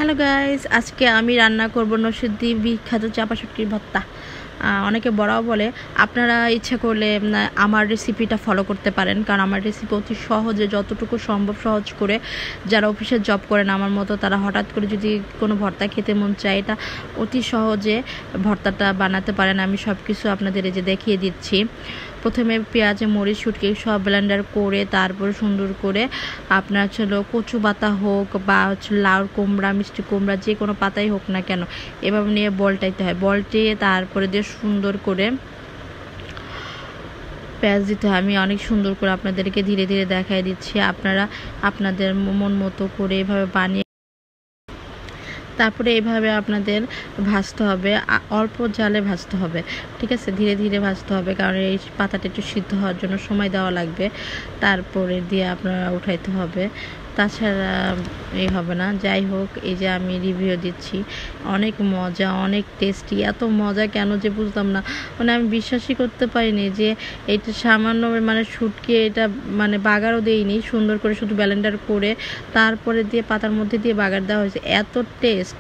Hello guys, আজকে আমি রান্না করব নরসিংদী বিখ্যাত চাপা শুটকির ভর্তা। অনেকে বড়াও বলে। আপনারা ইচ্ছা করলে আমার রেসিপিটা ফলো করতে পারেন, কারণ আমার রেসিপি অতি সহজে, যতটুকু সম্ভব সহজ করে। যারা অফিসে জব করেন আমার মতো, তারা হঠাৎ করে যদি কোনো ভর্তা খেতে মন চায়, এটা অতি সহজে ভর্তাটা বানাতে পারেন। আমি সব কিছু আপনাদের এই যে দেখিয়ে দিচ্ছি। প্রথমে পেঁয়াজে মরিচ শুটকি সব ব্লেন্ডার করে, তারপরে সুন্দর করে আপনার কচু পাতা হোক বা লাউ কুমড়া, মিষ্টি কুমড়া, যে কোনো পাতাই হোক না কেন, এভাবে নিয়ে বলটাইতে হয়। বলটিয়ে তারপরে দিয়ে সুন্দর করে পেঁয়াজ দিতে হয়। আমি অনেক সুন্দর করে আপনাদেরকে ধীরে ধীরে দেখাই দিচ্ছি। আপনারা আপনাদের মন মতো করে এভাবে বানিয়ে তারপরে এভাবে আপনাদের ভাজতে হবে, অল্প জালে ভাজতে হবে, ঠিক আছে? ধীরে ধীরে ভাজতে হবে, কারণ এই পাতাটা একটু সিদ্ধ হওয়ার জন্য সময় দেওয়া লাগবে। তারপরে দিয়ে আপনারা উঠাইতে হবে, তাছাড়া এই হবে না। যাই হোক, এই যে আমি রিভিউ দিচ্ছি, অনেক মজা, অনেক টেস্টি। এত মজা কেন যে বুঝলাম না, আমি বিশ্বাসই করতে পারিনি যে এটা সামান্য শুটকি, এটা বাগারও দেইনি, সুন্দর করে শুধু ব্লেন্ডার করে তারপরে দিয়ে পাতার মধ্যে দিয়ে বাগার দেওয়া হয়েছে। এত টেস্ট,